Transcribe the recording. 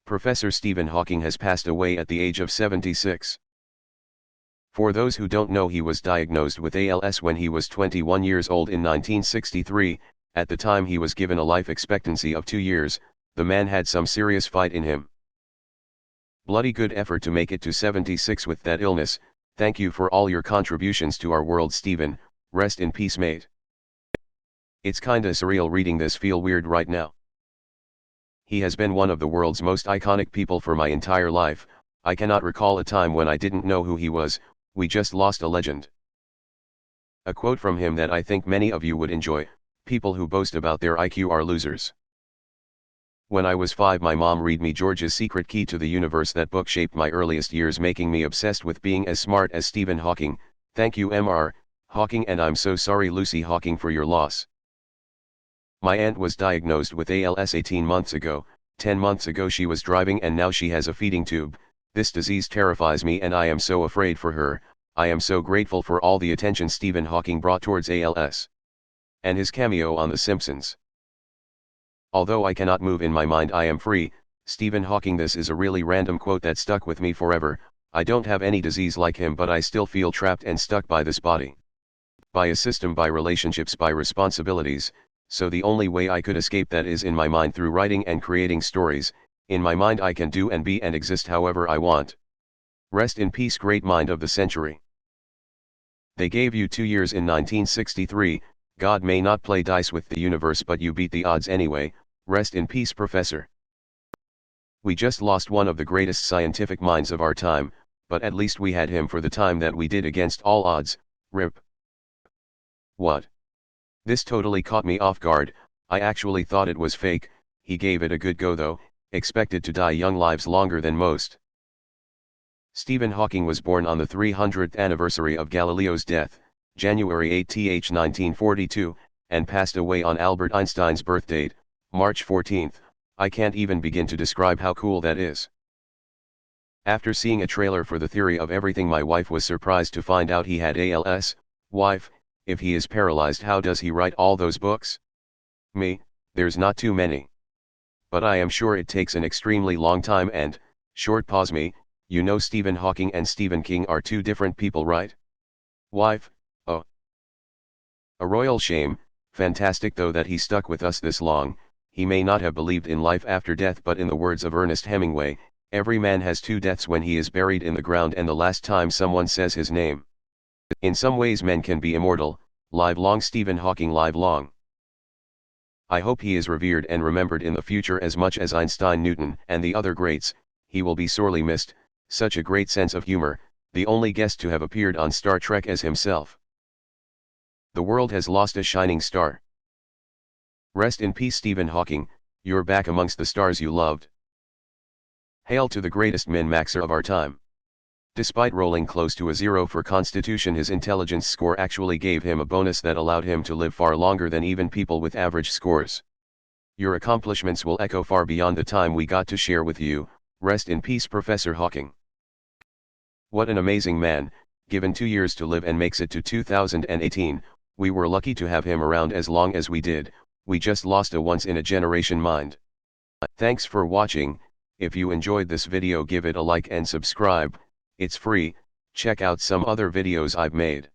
Professor Stephen Hawking has passed away at the age of 76. For those who don't know, he was diagnosed with ALS when he was 21 years old in 1963, at the time he was given a life expectancy of 2 years, the man had some serious fight in him. Bloody good effort to make it to 76 with that illness. Thank you for all your contributions to our world, Stephen. Rest in peace, mate. It's kinda surreal reading this, feel weird right now. He has been one of the world's most iconic people for my entire life. I cannot recall a time when I didn't know who he was. We just lost a legend. A quote from him that I think many of you would enjoy: people who boast about their IQ are losers. When I was 5, my mom read me George's Secret Key to the Universe. That book shaped my earliest years, making me obsessed with being as smart as Stephen Hawking. Thank you, M.R. Hawking, and I'm so sorry, Lucy Hawking, for your loss. My aunt was diagnosed with ALS 18 months ago. 10 months ago she was driving and now she has a feeding tube. This disease terrifies me and I am so afraid for her. I am so grateful for all the attention Stephen Hawking brought towards ALS. And his cameo on The Simpsons. Although I cannot move in my mind, I am free. Stephen Hawking. This is a really random quote that stuck with me forever. I don't have any disease like him, but I still feel trapped and stuck by this body. By a system, by relationships, by responsibilities. So the only way I could escape that is in my mind, through writing and creating stories. In my mind I can do and be and exist however I want. Rest in peace, great mind of the century. They gave you 2 years in 1963, God may not play dice with the universe but you beat the odds anyway. Rest in peace, Professor. We just lost one of the greatest scientific minds of our time, but at least we had him for the time that we did against all odds. RIP. What? This totally caught me off guard. I actually thought it was fake. He gave it a good go though. Expected to die young, lives longer than most. Stephen Hawking was born on the 300th anniversary of Galileo's death, January 8, 1942, and passed away on Albert Einstein's birthdate, March 14. I can't even begin to describe how cool that is. After seeing a trailer for The Theory of Everything, my wife was surprised to find out he had ALS. Wife, if he is paralyzed, how does he write all those books? Me, there's not too many. But I am sure it takes an extremely long time and, short pause, me, you know Stephen Hawking and Stephen King are 2 different people, right? Wife, oh. A royal shame. Fantastic though that he stuck with us this long. He may not have believed in life after death, but in the words of Ernest Hemingway, every man has 2 deaths: when he is buried in the ground and the last time someone says his name. In some ways men can be immortal. Live long Stephen Hawking, live long. I hope he is revered and remembered in the future as much as Einstein, Newton, and the other greats. He will be sorely missed. Such a great sense of humor, the only guest to have appeared on Star Trek as himself. The world has lost a shining star. Rest in peace, Stephen Hawking. You're back amongst the stars you loved. Hail to the greatest min-maxer of our time. Despite rolling close to a 0 for Constitution, his intelligence score actually gave him a bonus that allowed him to live far longer than even people with average scores. Your accomplishments will echo far beyond the time we got to share with you. Rest in peace, Professor Hawking. What an amazing man, given 2 years to live and makes it to 2018, we were lucky to have him around as long as we did. We just lost a once-in-a-generation mind. Thanks for watching. If you enjoyed this video, give it a like and subscribe. It's free. Check out some other videos I've made.